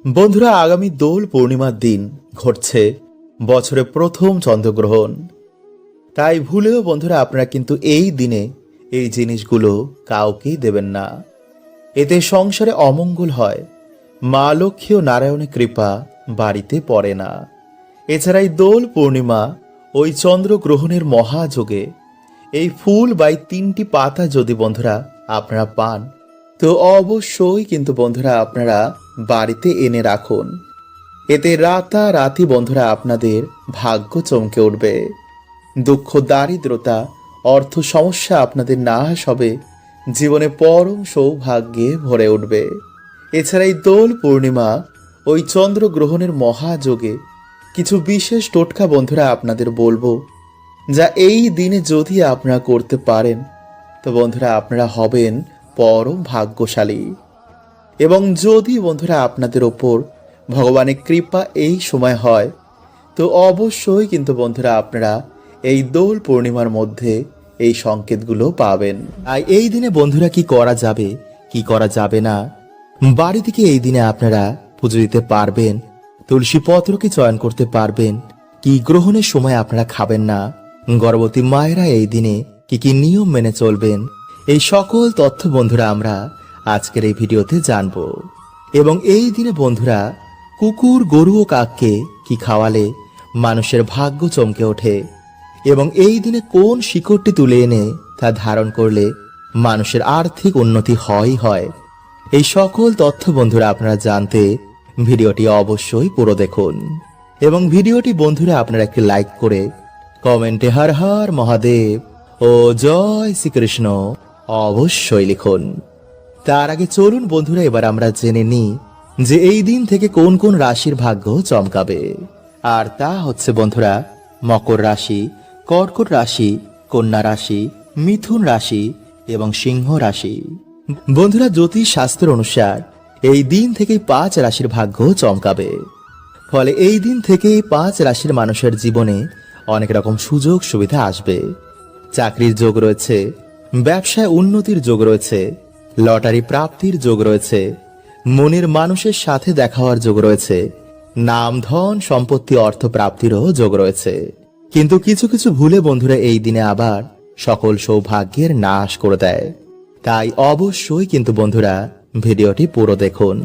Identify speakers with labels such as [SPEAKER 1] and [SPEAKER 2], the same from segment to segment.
[SPEAKER 1] বন্ধুরা, আগামী দোল পূর্ণিমার দিন ঘটছে বছরের প্রথম চন্দ্রগ্রহণ। তাই ভুলেও বন্ধুরা আপনারা কিন্তু এই দিনে এই জিনিসগুলো কাউকেই দেবেন না। এতে সংসারে অমঙ্গল হয়, মা লক্ষ্মী ও নারায়ণের কৃপা বাড়িতে পড়ে না। এছাড়া এই দোল পূর্ণিমা ওই চন্দ্রগ্রহণের মহাযোগে এই ফুল বা এই 3টি পাতা যদি বন্ধুরা আপনারা পান, তো অবশ্যই কিন্তু বন্ধুরা আপনারা বাড়িতে এনে রাখুন। এতে রাতারাতি বন্ধুরা আপনাদের ভাগ্য চমকে উঠবে। দুঃখ, দারিদ্রতা, অর্থ সমস্যা আপনাদের নাশ হবে, জীবনে পরম সৌভাগ্যে ভরে উঠবে। এছাড়া এই দোল পূর্ণিমা ওই চন্দ্রগ্রহণের মহাযোগে কিছু বিশেষ টোটকা বন্ধুরা আপনাদের বলবো, যা এই দিনে যদি আপনারা করতে পারেন তো বন্ধুরা আপনারা হবেন পরম ভাগ্যশালী। এবং যদি বন্ধুরা আপনাদের ওপর ভগবানের কৃপা এই সময় হয়, তো অবশ্যই কিন্তু বন্ধুরা আপনারা এই দোল পূর্ণিমার মধ্যে এই সংকেতগুলো পাবেন। আর এই দিনে বন্ধুরা কি করা যাবে, কি করা যাবে না, বাড়ি থেকে এই দিনে আপনারা পুজো দিতে পারবেন, তুলসী পত্রকে চয়ন করতে পারবেন, কি গ্রহণের সময় আপনারা খাবেন না, গর্ভবতী মায়েরা এই দিনে কি কি নিয়ম মেনে চলবেন, এই সকল তথ্য বন্ধুরা আমরা আজকের এই ভিডিওতে জানব। এবং এই দিনে বন্ধুরা কুকুর, গরু ও কাককে কি খাওয়ালে মানুষের ভাগ্য চমকে ওঠে, এবং এই দিনে কোন শিকড়টি তুলে এনে তা ধারণ করলে মানুষের আর্থিক উন্নতি হয়। এই সকল তথ্য বন্ধুরা আপনারা জানতে ভিডিওটি অবশ্যই পুরো দেখুন। এবং ভিডিওটি বন্ধুরা আপনারা একটি লাইক করে কমেন্টে হর হর মহাদেব ও জয় শ্রীকৃষ্ণ অবশ্যই লিখুন। তার আগে চলুন বন্ধুরা এবার আমরা জেনে নিই যে এই দিন থেকে কোন কোন রাশির ভাগ্য চমকাবে। আর তা হচ্ছে বন্ধুরা মকর রাশি, কর্কট রাশি, কন্যা রাশি, মিথুন রাশি এবং সিংহ রাশি। বন্ধুরা জ্যোতিষ শাস্ত্র অনুসার এই দিন থেকেই 5 রাশির ভাগ্য চমকাবে। ফলে এই দিন থেকেই 5 রাশির মানুষের জীবনে অনেক রকম সুযোগ সুবিধা আসবে। চাকরির যোগ রয়েছে, ব্যবসায় উন্নতির যোগ রয়েছে, লটারি প্রাপ্তির যোগ রয়েছে, মনের মানুষের সাথে দেখা হওয়ার যোগ রয়েছে, নাম, ধন, সম্পত্তি, অর্থ প্রাপ্তিরও যোগ রয়েছে। কিন্তু কিছু কিছু ভুলে বন্ধুরা এই দিনে আবার সকল সৌভাগ্যের নাশ করে দেয়। তাই অবশ্যই কিন্তু বন্ধুরা ভিডিওটি পুরো দেখুন।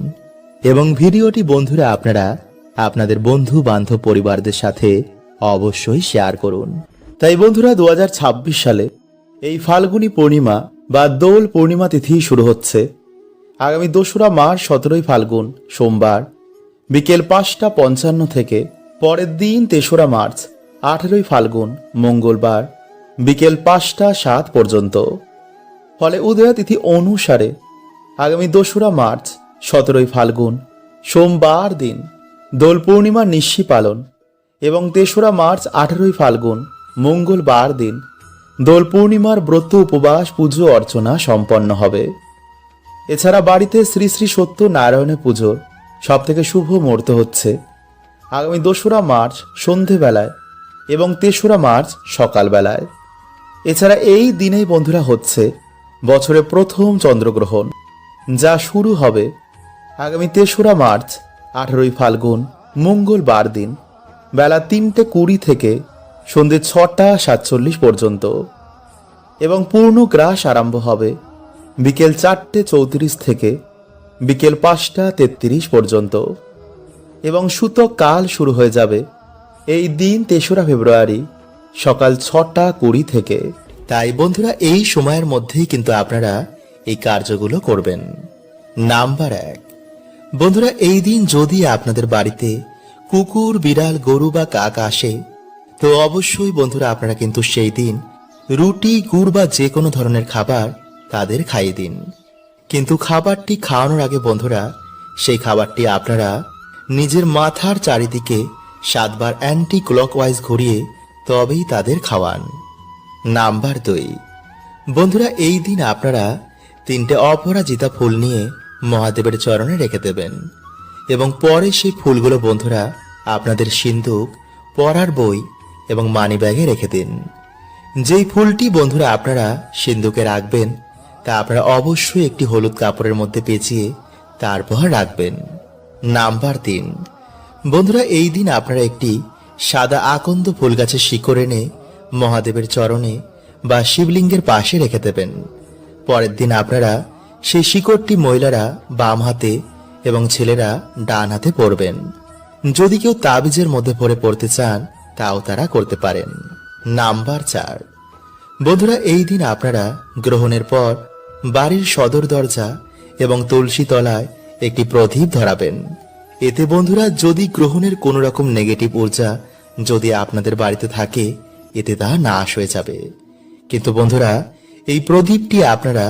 [SPEAKER 1] এবং ভিডিওটি বন্ধুরা আপনারা আপনাদের বন্ধু বান্ধব পরিবারদের সাথে অবশ্যই শেয়ার করুন। তাই বন্ধুরা 2026 সালে এই ফাল্গুনী পূর্ণিমা বা দোল পূর্ণিমা তিথি শুরু হচ্ছে আগামী 2রা মার্চ 17ই ফাল্গুন সোমবার বিকেল 5:55 থেকে পরের দিন 3রা মার্চ 18ই ফাল্গুন মঙ্গলবার বিকেল 5:07 পর্যন্ত। ফলে উদয় তিথি অনুসারে আগামী 2রা মার্চ 17ই ফাল্গুন সোমবার দিন দোল পূর্ণিমার নিশি পালন, এবং 3রা মার্চ 18ই ফাল্গুন মঙ্গলবার দিন দোল পূর্ণিমার ব্রত, উপবাস, পুজো অর্চনা সম্পন্ন হবে। এছাড়া বাড়িতে শ্রী শ্রী সত্য নারায়ণের পুজোর সব থেকে শুভ মুহূর্ত হচ্ছে আগামী 2রা মার্চ সন্ধেবেলায় এবং 3রা মার্চ সকালবেলায়। এছাড়া এই দিনেই বন্ধুরা হচ্ছে বছরের প্রথম চন্দ্রগ্রহণ, যা শুরু হবে আগামী 3রা মার্চ 18ই ফাল্গুন মঙ্গলবার দিন বেলা 3:20 থেকে সন্ধ্যে 6:47 পর্যন্ত, এবং পূর্ণ গ্রাস আরম্ভ হবে বিকেল 4:34 থেকে বিকেল 5:33 পর্যন্ত, এবং সূতক কাল শুরু হয়ে যাবে এই দিন 3রা ফেব্রুয়ারি সকাল 6:20 থেকে। তাই বন্ধুরা এই সময়ের মধ্যেই কিন্তু আপনারা এই কার্যগুলো করবেন। নাম্বার 1, বন্ধুরা এই দিন যদি আপনাদের বাড়িতে কুকুর, বিড়াল, গরু বা কাক আসে, তো অবশ্যই বন্ধুরা আপনারা কিন্তু সেই দিন রুটি, গুড় বা যে কোনো ধরনের খাবার তাদের খাইয়ে দিন। কিন্তু খাবারটি খাওয়ানোর আগে বন্ধুরা সেই খাবারটি আপনারা নিজের মাথার চারিদিকে 7 বার অ্যান্টি ক্লকওয়াইজ ঘুরিয়ে তবেই তাদের খাওয়ান। নাম্বার 2, বন্ধুরা এই দিন আপনারা 3টে অপরাজিতা ফুল নিয়ে মহাদেবের চরণে রেখে দেবেন, এবং পরে সেই ফুলগুলো বন্ধুরা আপনাদের সিন্দুক, পড়ার বই এবং মানি ব্যাগে রেখে দিন। যেই ফুলটি বন্ধুরা আপনারা সিন্দুকে রাখবেন তা আপনারা অবশ্যই একটি হলুদ কাপড়ের মধ্যে পেঁচিয়ে তারপর রাখবেন। নাম্বার 3, বন্ধুরা এই দিন আপনারা একটি সাদা আকন্দ ফুল গাছের শিকড় এনে মহাদেবের চরণে বা শিবলিঙ্গের পাশে রেখে দেবেন। পরের দিন আপনারা সেই শিকড়টি মহিলারা বাম হাতে এবং ছেলেরা ডান হাতে পরবেন। যদি কেউ তাবিজের মধ্যে পড়তে চান তাও তারা করতে পারেন। নাম্বার 4, বন্ধুরা এই দিন আপনারা গ্রহণের পর বাড়ির সদর দরজা এবং তুলসী তলায় একটি প্রদীপ ধরাবেন। এতে বন্ধুরা যদি গ্রহণের কোন রকম নেগেটিভ ঊর্জা যদি আপনাদের বাড়িতে থাকে এতে তা নাশ হয়ে যাবে। কিন্তু বন্ধুরা এই প্রদীপটি আপনারা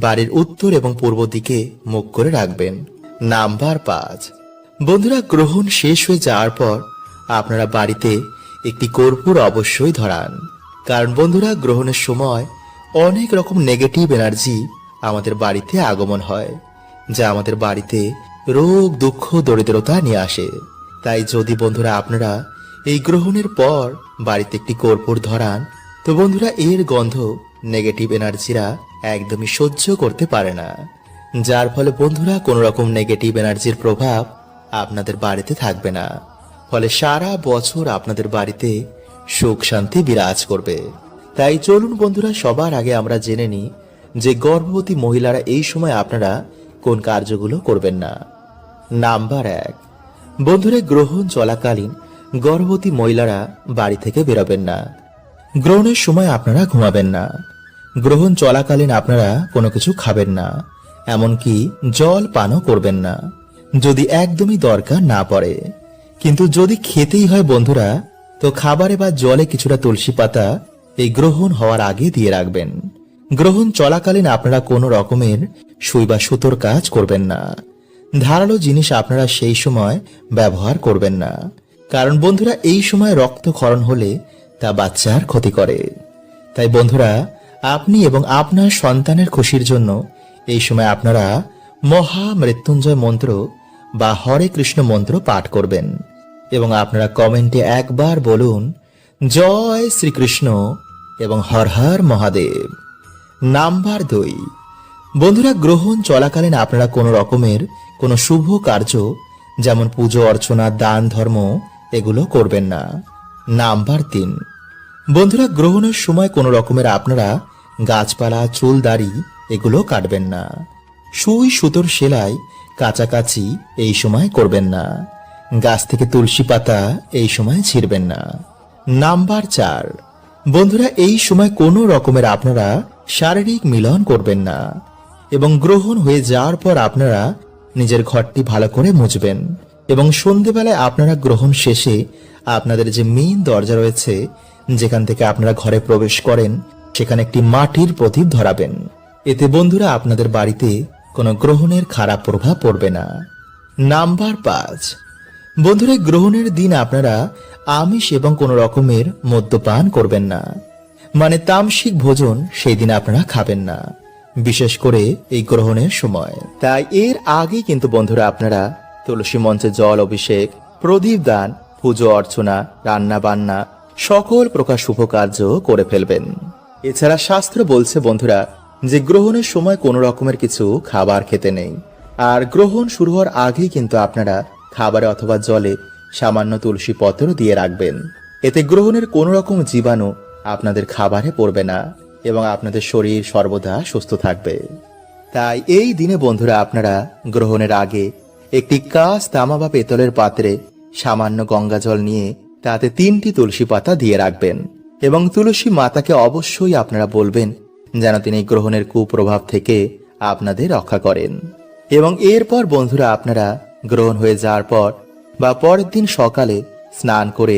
[SPEAKER 1] বাড়ির উত্তর এবং পূর্ব দিকে মুখ করে রাখবেন। নাম্বার 5, বন্ধুরা গ্রহণ শেষ হয়ে যাওয়ার পর আপনারা বাড়িতে একটি কর্পূর অবশ্যই ধরান। কারণ বন্ধুরা গ্রহণের সময় অনেক রকম নেগেটিভ এনার্জি আমাদের বাড়িতে আগমন হয়, যা আমাদের বাড়িতে রোগ দুঃখ দরিদ্রতা নিয়ে আসে। তাই যদি বন্ধুরা আপনারা এই গ্রহণের পর বাড়িতে একটি কর্পূর ধরান তো বন্ধুরা এর গন্ধ নেগেটিভ এনার্জিরা একদমই সহ্য করতে পারে না, যার ফলে বন্ধুরা কোনো রকম নেগেটিভ এনার্জির প্রভাব আপনাদের বাড়িতে থাকবে না। ফলে সারা বছর আপনাদের বাড়িতে সুখ শান্তি বিরাজ করবে। তাই চলুন বন্ধুরা সবার আগে আমরা জেনে নিই যে গর্ভবতী মহিলারা এই সময় আপনারা কোন কার্যগুলো করবেন না। নাম্বার 1, বন্ধুরা গ্রহণ চলাকালীন গর্ভবতী মহিলারা বাড়ি থেকে বেরোবেন না। গ্রহণের সময় আপনারা ঘুমাবেন না। গ্রহণ চলাকালীন আপনারা কোনো কিছু খাবেন না, এমনকি জল পানও করবেন না যদি একদমই দরকার না পড়ে। কিন্তু যদি খেতেই হয় বন্ধুরা তো খাবারে বা জলে কিছুটা তুলসী পাতা এই গ্রহণ হওয়ার আগে দিয়ে রাখবেন। গ্রহণ চলাকালীন আপনারা কোনো রকমের সুই বা সুতোর কাজ করবেন না। ধারালো জিনিস আপনারা সেই সময় ব্যবহার করবেন না, কারণ বন্ধুরা এই সময় রক্তক্ষরণ হলে তা বাচ্চার ক্ষতি করে। তাই বন্ধুরা আপনি এবং আপনার সন্তানের খুশির জন্য এই সময় আপনারা মহা মৃত্যুঞ্জয় মন্ত্র বা হরে কৃষ্ণ মন্ত্র পাঠ করবেন এবং আপনারা কমেন্টে একবার বলুন জয় শ্রীকৃষ্ণ এবং হর হর মহাদেব। নাম্বার 2, বন্ধুরা গ্রহণ চলাকালীন আপনারা কোনো রকমের কোনো শুভ কার্য যেমন পুজো অর্চনা দান ধর্ম এগুলো করবেন না। নাম্বার 3, বন্ধুরা গ্রহণের সময় কোনো রকমের আপনারা গাছপালা চুল দাড়ি এগুলো কাটবেন না। সুই সুতোর সেলাই কাছাকাছি এই সময় করবেন না। গাছ থেকে তুলসী পাতা এই সময় ছিঁড়বেন না। নাম্বার 4, বন্ধুরা এই সময় কোনো রকমের আপনারা শারীরিক মিলন করবেন না এবং গ্রহণ হয়ে যাওয়ার পর আপনারা নিজের ঘরটি ভালো করে মুছবেন এবং সন্ধেবেলায় আপনারা গ্রহণ শেষে আপনাদের যে মেইন দরজা রয়েছে যেখান থেকে আপনারা ঘরে প্রবেশ করেন সেখানে একটি মাটির প্রদীপ ধরাবেন। এতে বন্ধুরা আপনাদের বাড়িতে কোনো গ্রহণের খারাপ প্রভাব পড়বে না। নাম্বার 5, বন্ধুরা গ্রহণের দিন আপনারা আমিষ এবং কোনো রকমের মদ্যপান করবেন না, মানে তামসিক ভোজন সেই দিন আপনারা খাবেন না, বিশেষ করে এই গ্রহণের সময়। তাই এর আগে কিন্তু বন্ধুরা আপনারা তুলসী মঞ্চে জল অভিষেক, প্রদীপ দান, পুজো অর্চনা, রান্না বান্না সকল প্রকার শুভ কার্য করে ফেলবেন। এছাড়া শাস্ত্র বলছে বন্ধুরা যে গ্রহণের সময় কোনো রকমের কিছু খাবার খেতে নেই। আর গ্রহণ শুরু হওয়ার আগেই কিন্তু আপনারা খাবারে অথবা জলে সামান্য তুলসী পত্র দিয়ে রাখবেন। এতে গ্রহণের কোনো রকম জীবাণু আপনাদের খাবারে পড়বে না এবং আপনাদের শরীর সর্বদা সুস্থ থাকবে। তাই এই দিনে বন্ধুরা আপনারা গ্রহণের আগে একটি কাঁচ, তামা বা পেতলের পাত্রে সামান্য গঙ্গা জল নিয়ে তাতে 3টি তুলসী পাতা দিয়ে রাখবেন এবং তুলসী মাতাকে অবশ্যই আপনারা বলবেন যেন তিনি গ্রহণের কুপ্রভাব থেকে আপনাদের রক্ষা করেন। এবং এরপর বন্ধুরা আপনারা গ্রহণ হয়ে যাওয়ার পর বা পরের দিন সকালে স্নান করে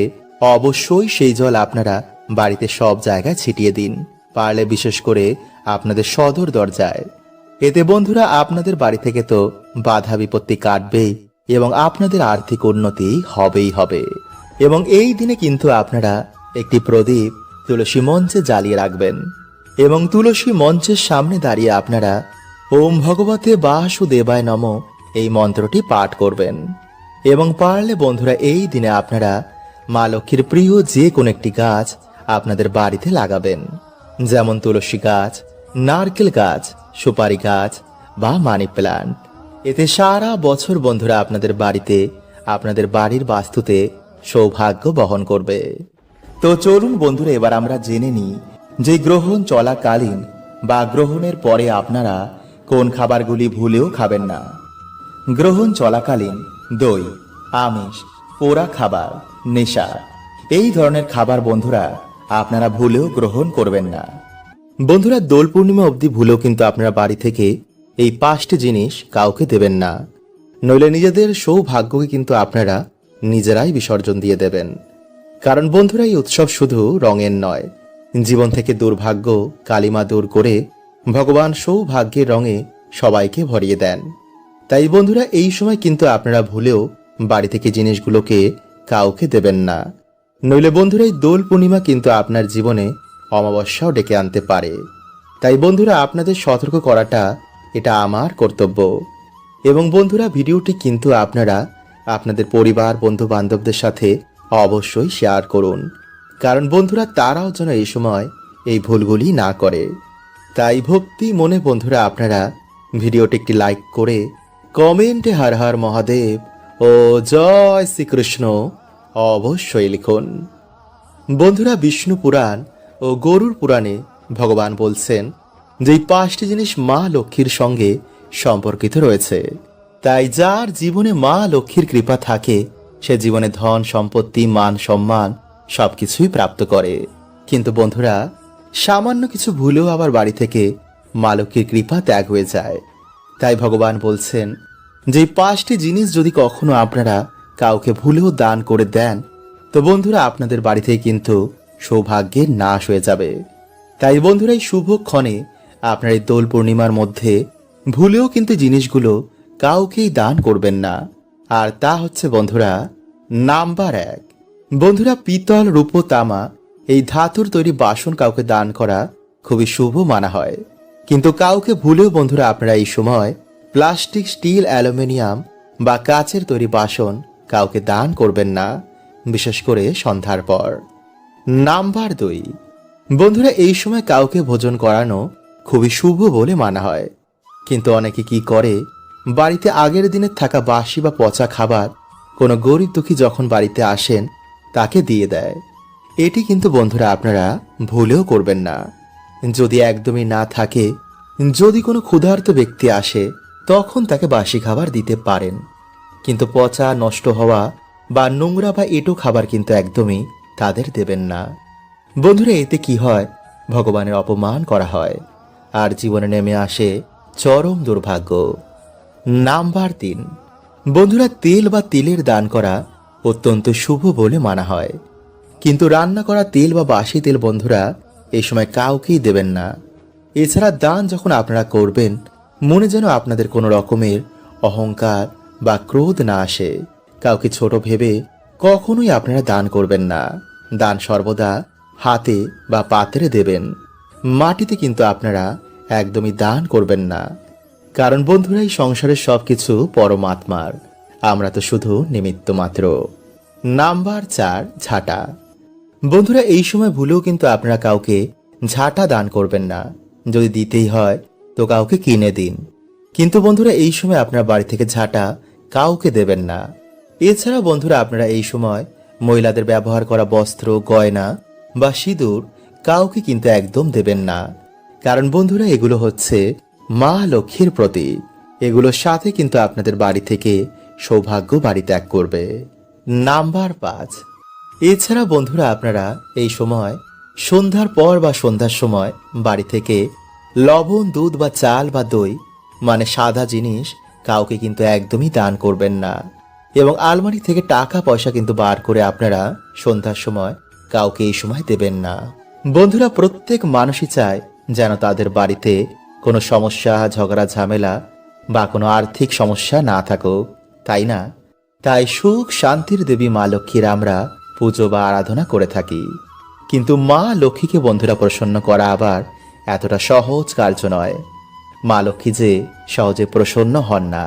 [SPEAKER 1] অবশ্যই সেই জল আপনারা বাড়িতে সব জায়গায় ছিটিয়ে দিন, পারলে বিশেষ করে আপনাদের সদর দরজায়। এতে বন্ধুরা আপনাদের বাড়ি থেকে তো বাধা বিপত্তি কাটবেই এবং আপনাদের আর্থিক উন্নতি হবেই হবে। এবং এই দিনে কিন্তু আপনারা একটি প্রদীপ তুলসী মঞ্চে জ্বালিয়ে রাখবেন এবং তুলসী মঞ্চের সামনে দাঁড়িয়ে আপনারা ওম ভগবতে বাসুদেবায় নমঃ এই মন্ত্রটি পাঠ করবেন। এবং পারলে বন্ধুরা এই দিনে আপনারা মা লক্ষ্মীর প্রিয় যে কোনো একটি গাছ আপনাদের বাড়িতে লাগাবেন, যেমন তুলসী গাছ, নারকেল গাছ, সুপারি গাছ বা মানি প্ল্যান্ট। এতে সারা বছর বন্ধুরা আপনাদের বাড়িতে, আপনাদের বাড়ির বাস্তুতে সৌভাগ্য বহন করবে। তো চলুন বন্ধুরা, এবার আমরা জেনে নিই যে গ্রহণ চলাকালীন বা গ্রহণের পরে আপনারা কোন খাবারগুলি ভুলেও খাবেন না। গ্রহণ চলাকালীন দই, আমিষ, পোড়া খাবার, নেশা এই ধরনের খাবার বন্ধুরা আপনারা ভুলেও গ্রহণ করবেন না। বন্ধুরা, দোল পূর্ণিমা অবধি ভুলেও কিন্তু আপনারা বাড়ি থেকে এই 5টি জিনিস কাউকে দেবেন না, নইলে নিজেদের সৌভাগ্যকে কিন্তু আপনারা নিজেরাই বিসর্জন দিয়ে দেবেন। কারণ বন্ধুরা, এই উৎসব শুধু রঙের নয়, জীবন থেকে দুর্ভাগ্য কালিমা দূর করে ভগবান সৌভাগ্যের রঙে সবাইকে ভরিয়ে দেন। তাই বন্ধুরা, এই সময় কিন্তু আপনারা ভুলেও বাড়ি থেকে জিনিসগুলোকে কাউকে দেবেন না, নইলে বন্ধুরা এই দোল পূর্ণিমা কিন্তু আপনার জীবনে অমাবস্যাও ডেকে আনতে পারে। তাই বন্ধুরা, আপনাদের সতর্ক করাটা এটা আমার কর্তব্য। এবং বন্ধুরা, ভিডিওটি কিন্তু আপনারা আপনাদের পরিবার বন্ধু বান্ধবদের সাথে অবশ্যই শেয়ার করুন, কারণ বন্ধুরা তারাও যেন এই সময় এই ভুলগুলি না করে। তাই ভক্তি মনে বন্ধুরা আপনারা ভিডিওটি একটি লাইক করে কমেন্টে হর হর মহাদেব ও জয় শ্রীকৃষ্ণ অবশ্যই লিখুন। বন্ধুরা, বিষ্ণু পুরাণ ও গরুর পুরাণে ভগবান বলছেন যে এই 5টি জিনিস মা লক্ষ্মীর সঙ্গে সম্পর্কিত রয়েছে। তাই যার জীবনে মা লক্ষ্মীর কৃপা থাকে সে জীবনে ধন সম্পত্তি মান সম্মান সবকিছুই প্রাপ্ত করে। কিন্তু বন্ধুরা, সামান্য কিছু ভুলেও আবার বাড়ি থেকে মা লক্ষ্মীর কৃপা ত্যাগ হয়ে যায়। তাই ভগবান বলছেন যে এই 5টি জিনিস যদি কখনো আপনারা কাউকে ভুলেও দান করে দেন, তো বন্ধুরা আপনাদের বাড়ি থেকে কিন্তু সৌভাগ্যের নাশ হয়ে যাবে। তাই বন্ধুরা, এই শুভক্ষণে আপনার এই দোল পূর্ণিমার মধ্যে ভুলেও কিন্তু জিনিসগুলো কাউকেই দান করবেন না। আর তা হচ্ছে বন্ধুরা নাম্বার 1, বন্ধুরা পিতল রূপো তামা এই ধাতুর তৈরি বাসন কাউকে দান করা খুবই শুভ মানা হয়। কিন্তু কাউকে ভুলেও বন্ধুরা আপনারা এই সময় প্লাস্টিক, স্টিল, অ্যালুমিনিয়াম বা কাচের তৈরি বাসন কাউকে দান করবেন না, বিশেষ করে সন্ধ্যার পর। নাম্বার 2, বন্ধুরা এই সময় কাউকে ভোজন করানো খুবই শুভ বলে মানা হয়। কিন্তু অনেকে কি করে, বাড়িতে আগের দিনে থাকা বাসি বা পচা খাবার কোনো গরিব দুঃখী যখন বাড়িতে আসেন তাকে দিয়ে দেয়। এটি কিন্তু বন্ধুরা আপনারা ভুলেও করবেন না। যদি একদমই না থাকে, যদি কোনো ক্ষুধার্ত ব্যক্তি আসে তখন তাকে বাসি খাবার দিতে পারেন, কিন্তু পচা নষ্ট হওয়া বা নোংরা বা এঁটো খাবার কিন্তু একদমই তাদের দেবেন না। বন্ধুরা, এতে কি হয়, ভগবানের অপমান করা হয় আর জীবনে নেমে আসে চরম দুর্ভাগ্য। নাম্বার 3, বন্ধুরা তেল বা তিলের দান করা অত্যন্ত শুভ বলে মানা হয়। কিন্তু রান্না করা তেল বা বাসি তেল বন্ধুরা এই সময় কাউকেই দেবেন না। এছাড়া দান যখন আপনারা করবেন, মনে যেন আপনাদের কোনো রকমের অহংকার বা ক্রোধ না আসে। কাউকে ছোট ভেবে কখনোই আপনারা দান করবেন না। দান সর্বদা হাতে বা পাত্রে দেবেন, মাটিতে কিন্তু আপনারা একদমই দান করবেন না। কারণ বন্ধুরা এই সংসারের সবকিছু পরমাত্মার, আমরা তো শুধু নিমিত্ত মাত্র। নাম্বার 4, ঝাঁটা। বন্ধুরা এই সময় ভুলেও কিন্তু আপনারা কাউকে ঝাঁটা দান করবেন না। যদি দিতেই হয় তো কাউকে কিনে দিন, কিন্তু বন্ধুরা এই সময় আপনার বাড়ি থেকে ঝাঁটা কাউকে দেবেন না। এছাড়া বন্ধুরা আপনারা এই সময় মহিলাদের ব্যবহার করা বস্ত্র, গয়না বা সিঁদুর কাউকে কিন্তু একদম দেবেন না। কারণ বন্ধুরা এগুলো হচ্ছে মা লক্ষ্মীর প্রতীক। এগুলোর সাথে কিন্তু আপনাদের বাড়ি থেকে সৌভাগ্য বাড়ি ত্যাগ করবে। নাম্বার 5, এছাড়া বন্ধুরা আপনারা এই সময় সন্ধ্যার পর বা সন্ধ্যার সময় বাড়ি থেকে লবণ, দুধ বা চাল বা দই মানে সাদা জিনিস কাউকে কিন্তু একদমই দান করবেন না। এবং আলমারি থেকে টাকা পয়সা কিন্তু বার করে আপনারা সন্ধ্যার সময় কাউকে এই সময় দেবেন না। বন্ধুরা প্রত্যেক মানুষই চায় যেন তাদের বাড়িতে কোনো সমস্যা, ঝগড়া, ঝামেলা বা কোনো আর্থিক সমস্যা না থাকুক, তাই না? তাই সুখ শান্তির দেবী মা লক্ষ্মীর আমরা পুজো বা আরাধনা করে থাকি। কিন্তু মা লক্ষ্মীকে বন্ধুরা প্রসন্ন করা আবার এতটা সহজ কার্য নয়। মা লক্ষ্মী যে সহজে প্রসন্ন হন না,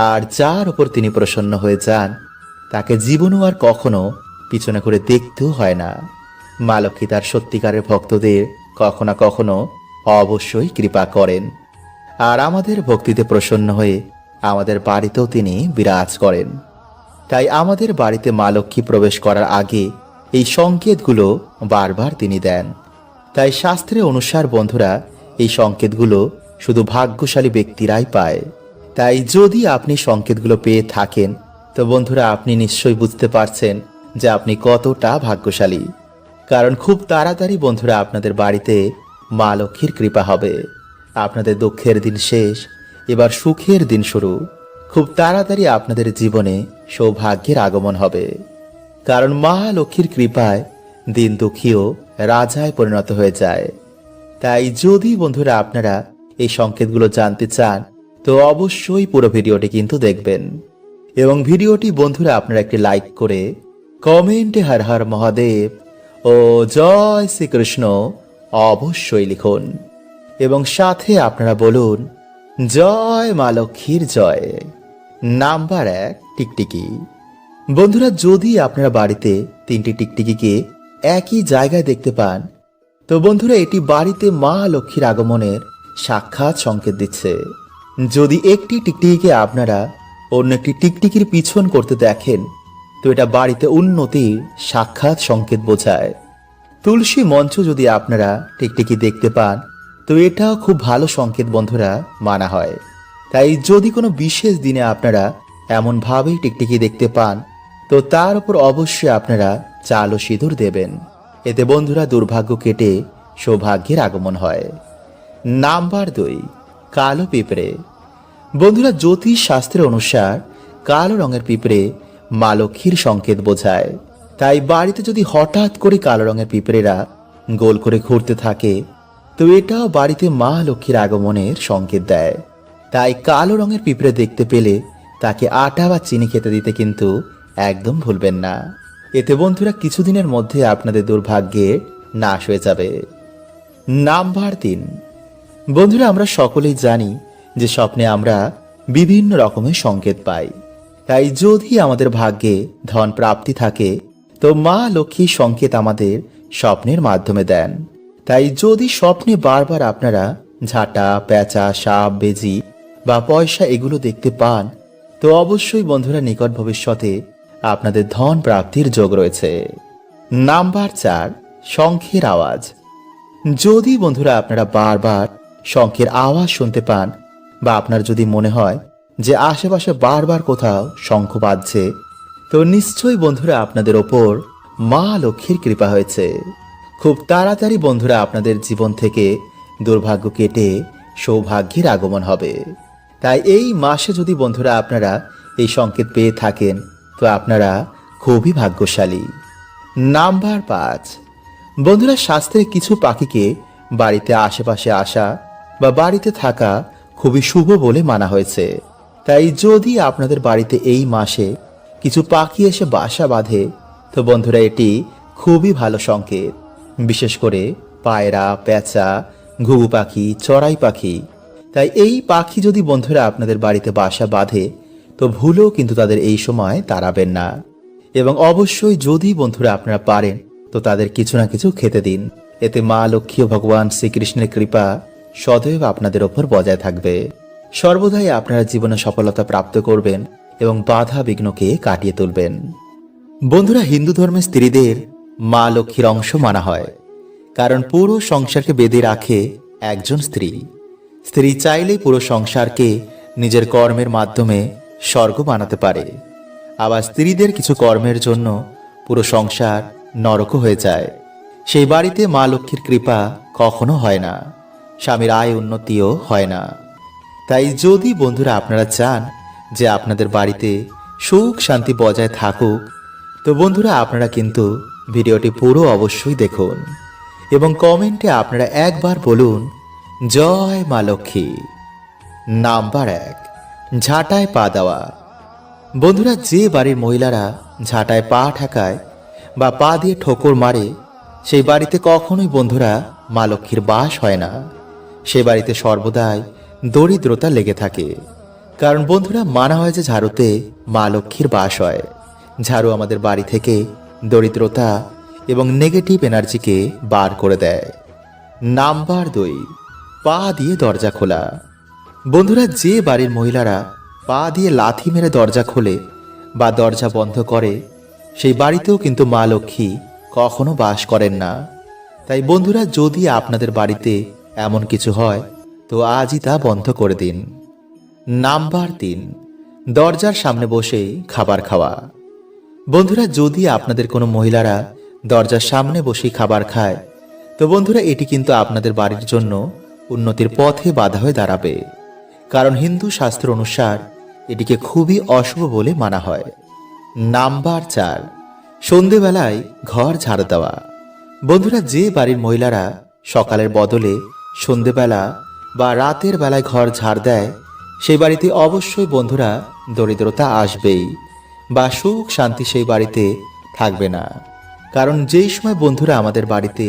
[SPEAKER 1] আর যার উপর তিনি প্রসন্ন হয়ে যান তাকে জীবনও আর কখনো পিছনে করে দেখতেও হয় না। মা লক্ষ্মী তার সত্যিকারের ভক্তদের কখনো না কখনো অবশ্যই কৃপা করেন, আর আমাদের ভক্তিতে প্রসন্ন হয়ে আমাদের বাড়িতেও তিনি বিরাজ করেন। তাই আমাদের বাড়িতে মা লক্ষ্মী প্রবেশ করার আগে এই সংকেতগুলো বারবার তিনি দেন। তাই শাস্ত্রে অনুসার বন্ধুরা এই সংকেতগুলো শুধু ভাগ্যশালী ব্যক্তিরাই পায়। তাই যদি আপনি সংকেতগুলো পেয়ে থাকেন তো বন্ধুরা আপনি নিশ্চয়ই বুঝতে পারছেন যে আপনি কতটা ভাগ্যশালী। কারণ খুব তাড়াতাড়ি বন্ধুরা আপনাদের বাড়িতে মা লক্ষ্মীর কৃপা হবে। আপনাদের দুঃখের দিন শেষ, এবার সুখের দিন শুরু। খুব তাড়াতাড়ি আপনাদের জীবনে সৌভাগ্যের আগমন হবে। কারণ মা লক্ষ্মীর কৃপায় দিন দুঃখীও রাজায় পরিণত হয়ে যায়। তাই যদি বন্ধুরা আপনারা এই সংকেতগুলো জানতে চান তো অবশ্যই পুরো ভিডিওটি কিন্তু দেখবেন। এবং ভিডিওটি বন্ধুরা আপনারা একটি লাইক করে কমেন্টে হর হর মহাদেব ও জয় শ্রীকৃষ্ণ অবশ্যই লিখুন। এবং সাথে আপনারা বলুন জয় মা লক্ষ্মীর জয়। নাম্বার 1, টিকটিকি। বন্ধুরা যদি আপনারা বাড়িতে 3টি টিকটিকিকে একই জায়গায় দেখতে পান তো বন্ধুরা এটি বাড়িতে মা লক্ষ্মীর আগমনের সাক্ষাৎ সংকেত দিচ্ছে। যদি একটি টিকটিকিকে আপনারা অন্য একটি টিকটিকির পিছন করতে দেখেন তো এটা বাড়িতে উন্নতির সাক্ষাৎ সংকেত বোঝায়। তুলসী মঞ্চ যদি আপনারা টিকটিকি দেখতে পান তো এটাও খুব ভালো সংকেত বন্ধুরা মানা হয়। তাই যদি কোনো বিশেষ দিনে আপনারা এমনভাবেই টিকটিকি দেখতে পান তো তার উপর অবশ্যই আপনারা চাল ও সিঁদুর দেবেন। এতে বন্ধুরা দুর্ভাগ্য কেটে সৌভাগ্যের আগমন হয়। নাম্বার 2, কালো পিঁপড়ে। বন্ধুরা জ্যোতিষ শাস্ত্রের অনুসার কালো রঙের পিঁপড়ে মা লক্ষ্মীর সংকেত বোঝায়। তাই বাড়িতে যদি হঠাৎ করে কালো রঙের পিঁপড়েরা গোল করে ঘুরতে থাকে তো এটাও বাড়িতে মা লক্ষ্মীর আগমনের সংকেত দেয়। তাই কালো রঙের পিঁপড়ে দেখতে পেলে তাকে আটা বা চিনি খেতে দিতে কিন্তু একদম ভুলবেন না। এতে বন্ধুরা কিছুদিনের মধ্যে আপনাদের দুর্ভাগ্যে নাশ হয়ে যাবে। নাম্বার 3, বন্ধুরা আমরা সকলেই জানি যে স্বপ্নে আমরা বিভিন্ন রকমের সংকেত পাই। তাই যদি আমাদের ভাগ্যে ধন প্রাপ্তি থাকে তো মা লক্ষ্মী সংকেত আমাদের স্বপ্নের মাধ্যমে দেন। তাই যদি স্বপ্নে বারবার আপনারা ঝাঁটা, পেঁচা, সাপ, বেজি বা পয়সা এগুলো দেখতে পান তো অবশ্যই বন্ধুরা নিকট ভবিষ্যতে আপনাদের ধন প্রাপ্তির যোগ রয়েছে। নাম্বার 4, শঙ্খের আওয়াজ। যদি বন্ধুরা আপনারা বারবার শঙ্খের আওয়াজ শুনতে পান বা আপনার যদি মনে হয় যে আশেপাশে বারবার কোথাও শঙ্খ বাজছে তো নিশ্চয়ই বন্ধুরা আপনাদের ওপর মা লক্ষ্মীর কৃপা হয়েছে। খুব তাড়াতাড়ি বন্ধুরা আপনাদের জীবন থেকে দুর্ভাগ্য কেটে সৌভাগ্যের আগমন হবে। তাই এই মাসে যদি বন্ধুরা আপনারা এই সংকেত পেয়ে থাকেন তো আপনারা খুবই ভাগ্যশালী। নাম্বার 5, বন্ধুরা শাস্ত্রে কিছু পাখিকে বাড়িতে আশেপাশে আসা বা বাড়িতে থাকা খুবই শুভ বলে মানা হয়েছে। তাই যদি আপনাদের বাড়িতে এই মাসে কিছু পাখি এসে বাসা বাঁধে তো বন্ধুরা এটি খুবই ভালো সংকেত। বিশেষ করে পায়রা, পেঁচা, ঘুঘু পাখি, চড়াই পাখি। তাই এই পাখি যদি বন্ধুরা আপনাদের বাড়িতে বাসা বাঁধে তো ভুলেও কিন্তু তাদের এই সময় তাড়াবেন না। এবং অবশ্যই যদি বন্ধুরা আপনারা পারেন তো তাদের কিছু না কিছু খেতে দিন। এতে মা লক্ষ্মী ও ভগবান শ্রীকৃষ্ণের কৃপা সদৈব আপনাদের ওপর বজায় থাকবে। সর্বদাই আপনারা জীবনে সফলতা প্রাপ্ত করবেন এবং বাধা বিঘ্নকে কাটিয়ে তুলবেন। বন্ধুরা হিন্দু ধর্মের স্ত্রীদের মা লক্ষ্মীর অংশ মানা হয়। কারণ পুরো সংসারকে বেঁধে রাখে একজন স্ত্রী। স্ত্রী চাইলেই পুরো সংসারকে নিজের কর্মের মাধ্যমে স্বর্গ বানাতে পারে। আবার স্ত্রীদের কিছু কর্মের জন্য পুরো সংসার নরকও হয়ে যায়। সেই বাড়িতে মা লক্ষ্মীর কৃপা কখনো হয় না, স্বামীর আয় উন্নতিও হয় না। তাই যদি বন্ধুরা আপনারা চান যে আপনাদের বাড়িতে সুখ শান্তি বজায় থাকুক তো বন্ধুরা আপনারা কিন্তু ভিডিওটি পুরো অবশ্যই দেখুন এবং কমেন্টে আপনারা একবার বলুন জয় মা লক্ষ্মী। নাম্বার 1, ঝাঁটায় পা দেওয়া। বন্ধুরা যে বাড়ির মহিলারা ঝাঁটায় পা ঠেকায় বা পা দিয়ে ঠোকর মারে সেই বাড়িতে কখনোই বন্ধুরা মা লক্ষ্মীর বাস হয় না। সে বাড়িতে সর্বদাই দরিদ্রতা লেগে থাকে। কারণ বন্ধুরা মানা হয় যে ঝাড়ুতে মা লক্ষ্মীর বাস হয়। ঝাড়ু আমাদের বাড়ি থেকে দরিদ্রতা এবং নেগেটিভ এনার্জিকে বার করে দেয়। নাম্বার 2, পা দিয়ে দরজা খোলা। বন্ধুরা যে বাড়ির মহিলারা পা দিয়ে লাথি মেরে দরজা খোলে বা দরজা বন্ধ করে, সেই বাড়িতেও কিন্তু মা লক্ষ্মী কখনো বাস করেন না। তাই বন্ধুরা, যদি আপনাদের বাড়িতে এমন কিছু হয় তো আজই তা বন্ধ করে দিন। নাম্বার 3, দরজার সামনে বসে খাবার খাওয়া। বন্ধুরা, যদি আপনাদের কোনো মহিলারা দরজার সামনে বসে খাবার খায় তো বন্ধুরা, এটি কিন্তু আপনাদের বাড়ির জন্য উন্নতির পথে বাধা হয়ে দাঁড়াবে। কারণ হিন্দু শাস্ত্র অনুসার এটিকে খুবই অশুভ বলে মানা হয়। নাম্বার 4, সন্ধেবেলায় ঘর ঝাড়ু দেওয়া। বন্ধুরা, যে বাড়ির মহিলারা সকালের বদলে সন্ধেবেলা বা রাতের বেলায় ঘর ঝাড় দেয়, সেই বাড়িতে অবশ্যই বন্ধুরা দরিদ্রতা আসবেই বা সুখ শান্তি সেই বাড়িতে থাকবে না। কারণ যেই সময় বন্ধুরা আমাদের বাড়িতে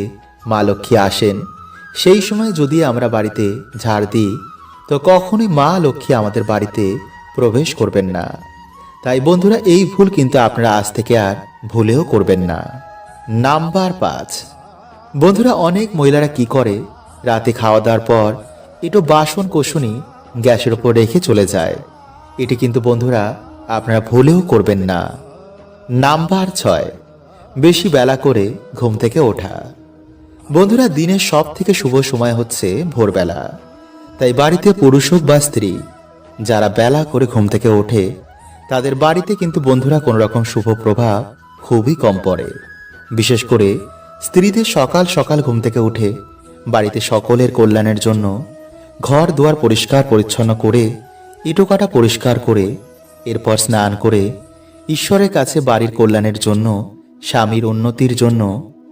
[SPEAKER 1] মা লক্ষ্মী আসেন, সেই সময় যদি আমরা বাড়িতে ঝাড় দিই তো কখনোই মা লক্ষ্মী আমাদের বাড়িতে প্রবেশ করবেন না। তাই বন্ধুরা, এই ভুল কিন্তু আপনারা আজ থেকে আর ভুলেও করবেন না। নাম্বার 5, বন্ধুরা, অনেক মহিলারা কি করে, রাতে খাওয়া দাওয়ার পর একটু বাসন কোসনি গ্যাসের উপর রেখে চলে যায়। এটি কিন্তু বন্ধুরা আপনারা ভুলেও করবেন না। নাম্বার 6, বেশি বেলা করে ঘুম থেকে ওঠা। বন্ধুরা, দিনের সব থেকে শুভ সময় হচ্ছে ভোরবেলা। তাই বাড়িতে পুরুষ হোক বা স্ত্রী, যারা বেলা করে ঘুম থেকে ওঠে তাদের বাড়িতে কিন্তু বন্ধুরা কোনো রকম শুভ প্রভাব খুবই কম পড়ে। বিশেষ করে স্ত্রীদের সকাল সকাল ঘুম থেকে উঠে বাড়িতে সকলের কল্যাণের জন্য ঘর দুয়ার পরিষ্কার পরিচ্ছন্ন করে, ইটোকাটা পরিষ্কার করে, এরপর স্নান করে ঈশ্বরের কাছে বাড়ির কল্যাণের জন্য, স্বামীর উন্নতির জন্য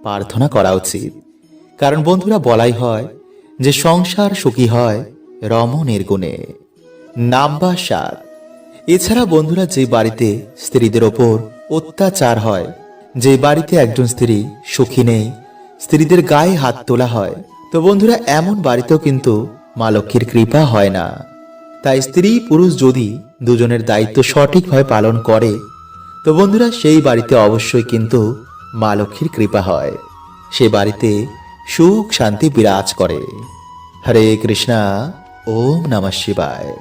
[SPEAKER 1] প্রার্থনা করা উচিত। কারণ বন্ধুরা, বলাই হয় যে সংসার সুখী হয় রমণের গুণে। নাম্বার 7, এছাড়া বন্ধুরা, যে বাড়িতে স্ত্রীদের ওপর অত্যাচার হয়, যে বাড়িতে একজন স্ত্রী সুখী নেই, স্ত্রীদের গায়ে হাত তোলা হয়, তো বন্ধুরা এমন বাড়িতেও কিন্তু মা লক্ষ্মীর কৃপা হয় না। তাই স্ত্রী পুরুষ যদি দুজনের দায়িত্ব সঠিকভাবে পালন করে তো বন্ধুরা সেই বাড়িতে অবশ্যই কিন্তু মা লক্ষ্মীর কৃপা হয়, সে বাড়িতে সুখ শান্তি বিরাজ করে। হরে কৃষ্ণা, ওম নমঃ শিবায়।